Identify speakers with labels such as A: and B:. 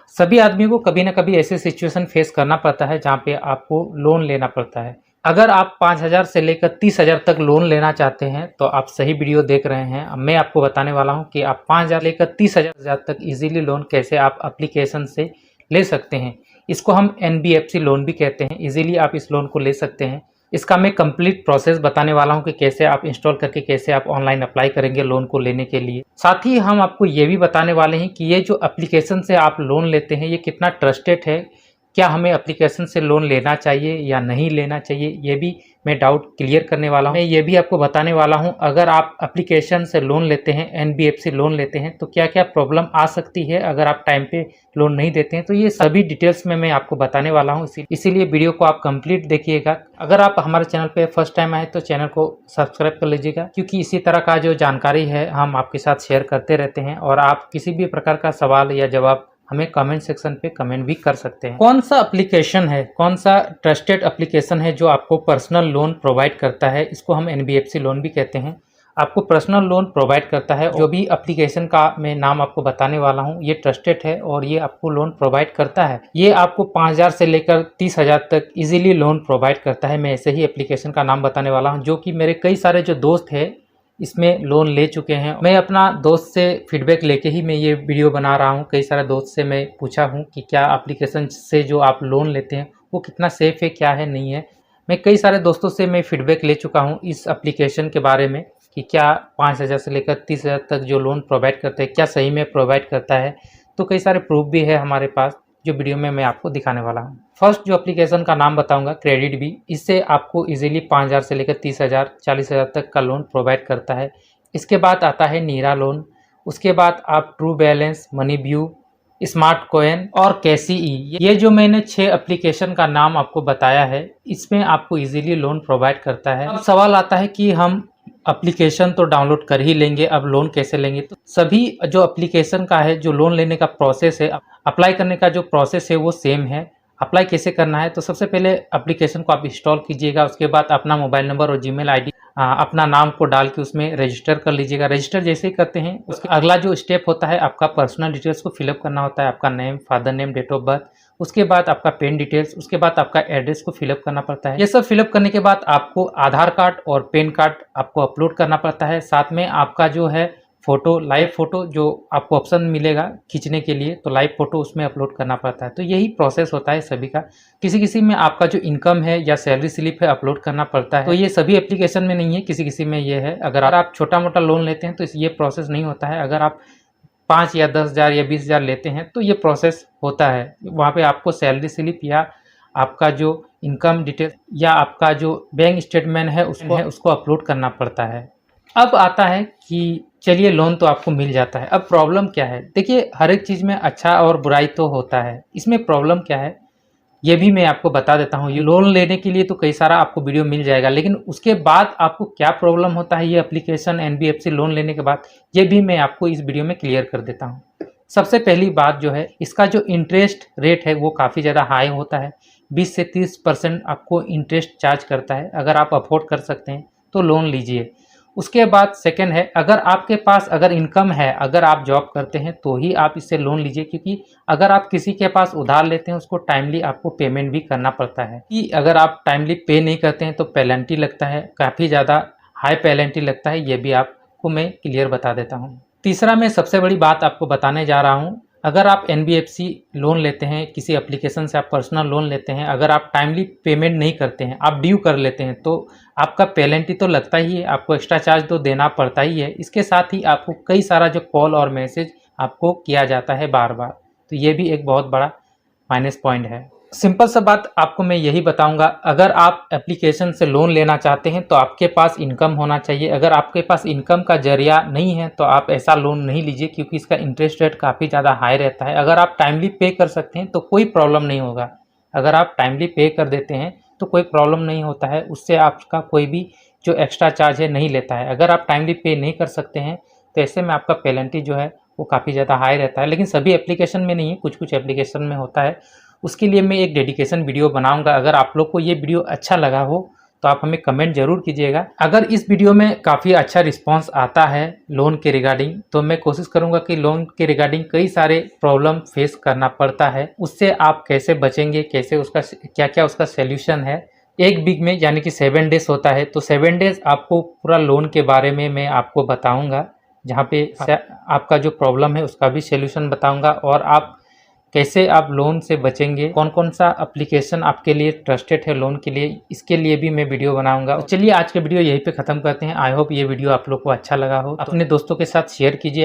A: सभी आदमी को कभी ना कभी ऐसी सिचुएशन फेस करना पड़ता है जहाँ पे आपको लोन लेना पड़ता है। अगर आप 5,000 से लेकर 30,000 तक लोन लेना चाहते हैं तो आप सही वीडियो देख रहे हैं। अब मैं आपको बताने वाला हूँ कि आप 5,000 लेकर 30,000 तक इजीली लोन कैसे आप एप्लीकेशन से ले सकते हैं। इसको हम NBFC लोन भी कहते हैं। इजीली आप इस लोन को ले सकते हैं। इसका मैं कंप्लीट प्रोसेस बताने वाला हूं कि कैसे आप इंस्टॉल करके कैसे आप ऑनलाइन अप्लाई करेंगे लोन को लेने के लिए। साथ ही हम आपको ये भी बताने वाले हैं कि ये जो एप्लीकेशन से आप लोन लेते हैं ये कितना ट्रस्टेड है, क्या हमें एप्लीकेशन से लोन लेना चाहिए या नहीं लेना चाहिए, ये भी मैं डाउट क्लियर करने वाला हूँ। मैं ये भी आपको बताने वाला हूँ अगर आप एप्लीकेशन से लोन लेते हैं, NBFC लोन लेते हैं तो क्या क्या प्रॉब्लम आ सकती है अगर आप टाइम पे लोन नहीं देते हैं। तो ये सभी डिटेल्स में मैं आपको बताने वाला हूँ, इसीलिए वीडियो को आप कंप्लीट देखिएगा। अगर आप हमारे चैनल पे फर्स्ट टाइम आए तो चैनल को सब्सक्राइब कर लीजिएगा, क्योंकि इसी तरह का जो जानकारी है हम आपके साथ शेयर करते रहते हैं। और आप किसी भी प्रकार का सवाल या जवाब हमें कमेंट सेक्शन पे कमेंट भी कर सकते हैं। कौन सा एप्लीकेशन है, कौन सा ट्रस्टेड एप्लीकेशन है जो आपको पर्सनल लोन प्रोवाइड करता है, इसको हम NBFC लोन भी कहते हैं। आपको पर्सनल लोन प्रोवाइड करता है। जो भी एप्लीकेशन का मैं नाम आपको बताने वाला हूँ ये ट्रस्टेड है और ये आपको लोन प्रोवाइड करता है। ये आपको 5,000 से लेकर 30,000 तक इजीली लोन प्रोवाइड करता है। मैं ऐसे ही एप्लीकेशन का नाम बताने वाला हूँ जो कि मेरे कई सारे जो दोस्त हैं इसमें लोन ले चुके हैं। मैं अपना दोस्त से फीडबैक लेके ही मैं ये वीडियो बना रहा हूँ। कई सारे दोस्त से मैं पूछा हूँ कि क्या एप्लीकेशन से जो आप लोन लेते हैं वो कितना सेफ़ है, क्या है, नहीं है। मैं कई सारे दोस्तों से मैं फीडबैक ले चुका हूँ इस एप्लीकेशन के बारे में कि क्या 5,000 से लेकर 30,000 तक जो लोन प्रोवाइड करते हैं क्या सही में प्रोवाइड करता है। तो कई सारे प्रूफ भी है हमारे पास जो वीडियो में मैं आपको दिखाने वाला हूँ। फर्स्ट जो एप्लीकेशन का नाम बताऊंगा क्रेडिट बी, इससे आपको इजीली 5,000 से लेकर 30,000 40,000 तक का लोन प्रोवाइड करता है। इसके बाद आता है नीरा लोन, उसके बाद आप true balance, money view, smart coin और कैसी ई। ये जो मैंने 6 एप्लीकेशन का नाम आपको बताया है इसमें आपको इजीली लोन प्रोवाइड करता है। अब सवाल आता है कि हम एप्लीकेशन तो डाउनलोड कर ही लेंगे, अब लोन कैसे लेंगे। तो सभी जो एप्लीकेशन का है, जो लोन लेने का प्रोसेस है, अप्लाई करने का जो प्रोसेस है वो सेम है। अप्लाई कैसे करना है, तो सबसे पहले एप्लीकेशन को आप इंस्टॉल कीजिएगा। उसके बाद अपना मोबाइल नंबर और जीमेल आईडी अपना नाम को डाल के उसमें रजिस्टर कर लीजिएगा। रजिस्टर जैसे ही करते हैं उसके अगला जो स्टेप होता है आपका पर्सनल डिटेल्स को फिलअप करना होता है। आपका name, father name, date of birth, उसके बाद आपका पेन डिटेल्स, उसके बाद आपका एड्रेस को फिलअप करना पड़ता है। ये सब फिलअप करने के बाद आपको आधार कार्ड और पैन कार्ड आपको अपलोड करना पड़ता है। साथ में आपका जो है फ़ोटो, लाइव फ़ोटो जो आपको ऑप्शन मिलेगा खींचने के लिए, तो लाइव फ़ोटो उसमें अपलोड करना पड़ता है। तो यही प्रोसेस होता है सभी का। किसी किसी में आपका जो इनकम है या सैलरी स्लिप है अपलोड करना पड़ता है। तो ये सभी एप्लीकेशन में नहीं है, किसी किसी में ये है। अगर आप छोटा मोटा लोन लेते हैं तो ये प्रोसेस नहीं होता है। अगर आप 5 या 10,000 या 20,000 लेते हैं तो ये प्रोसेस होता है। वहाँ पे आपको सैलरी स्लिप या आपका जो इनकम डिटेल या आपका जो बैंक स्टेटमेंट है उसको अपलोड करना पड़ता है। अब आता है कि चलिए लोन तो आपको मिल जाता है, अब प्रॉब्लम क्या है। देखिए हर एक चीज़ में अच्छा और बुराई तो होता है, इसमें प्रॉब्लम क्या है ये भी मैं आपको बता देता हूँ। ये लोन लेने के लिए तो कई सारा आपको वीडियो मिल जाएगा, लेकिन उसके बाद आपको क्या प्रॉब्लम होता है ये एप्लीकेशन NBFC लोन लेने के बाद, ये भी मैं आपको इस वीडियो में क्लियर कर देता हूँ। सबसे पहली बात जो है, इसका जो इंटरेस्ट रेट है वो काफ़ी ज़्यादा हाई होता है। 20 से 30% आपको इंटरेस्ट चार्ज करता है। अगर आप अफोर्ड कर सकते हैं तो लोन लीजिए। उसके बाद सेकंड है, अगर आपके पास अगर इनकम है, अगर आप जॉब करते हैं तो ही आप इससे लोन लीजिए, क्योंकि अगर आप किसी के पास उधार लेते हैं उसको टाइमली आपको पेमेंट भी करना पड़ता है। कि अगर आप टाइमली पे नहीं करते हैं तो पेनल्टी लगता है, काफ़ी ज़्यादा हाई पेनल्टी लगता है। ये भी आपको मैं क्लियर बता देता हूँ। तीसरा मैं सबसे बड़ी बात आपको बताने जा रहा हूँ, अगर आप NBFC लोन लेते हैं, किसी एप्लीकेशन से आप पर्सनल लोन लेते हैं, अगर आप टाइमली पेमेंट नहीं करते हैं, आप ड्यू कर लेते हैं, तो आपका पेनल्टी तो लगता ही है, आपको एक्स्ट्रा चार्ज तो देना पड़ता ही है। इसके साथ ही आपको कई सारा जो कॉल और मैसेज आपको किया जाता है बार बार, तो ये भी एक बहुत बड़ा माइनस पॉइंट है। सिंपल सा बात आपको मैं यही बताऊंगा, अगर आप एप्लीकेशन से लोन लेना चाहते हैं तो आपके पास इनकम होना चाहिए। अगर आपके पास इनकम का जरिया नहीं है तो आप ऐसा लोन नहीं लीजिए, क्योंकि इसका इंटरेस्ट रेट काफ़ी ज़्यादा हाई रहता है। अगर आप टाइमली पे कर सकते हैं तो कोई प्रॉब्लम नहीं होगा। अगर आप टाइमली पे कर देते हैं तो कोई प्रॉब्लम नहीं होता है, उससे आपका कोई भी जो एक्स्ट्रा चार्ज है नहीं लेता है। अगर आप टाइमली पे नहीं कर सकते हैं तो ऐसे में आपका पेनल्टी जो है वो काफ़ी ज़्यादा हाई रहता है। लेकिन सभी एप्लीकेशन में नहीं है, कुछ कुछ एप्लीकेशन में होता है। उसके लिए मैं एक डेडिकेशन वीडियो बनाऊंगा। अगर आप लोग को ये वीडियो अच्छा लगा हो तो आप हमें कमेंट जरूर कीजिएगा। अगर इस वीडियो में काफ़ी अच्छा रिस्पांस आता है लोन के रिगार्डिंग, तो मैं कोशिश करूंगा कि लोन के रिगार्डिंग कई सारे प्रॉब्लम फेस करना पड़ता है, उससे आप कैसे बचेंगे, कैसे उसका क्या क्या उसका सोल्यूशन है। एक वीक में यानी कि 7 डेज होता है, तो 7 डेज आपको पूरा लोन के बारे में मैं आपको बताऊंगा, जहाँ पे आपका जो प्रॉब्लम है उसका भी सोल्यूशन बताऊंगा, और आप कैसे आप लोन से बचेंगे, कौन कौन सा एप्लीकेशन आपके लिए ट्रस्टेड है लोन के लिए, इसके लिए भी मैं वीडियो बनाऊंगा। तो चलिए आज का वीडियो यहीं पे ख़त्म करते हैं। आई होप ये वीडियो आप लोग को अच्छा लगा हो। अपने दोस्तों के साथ शेयर कीजिए।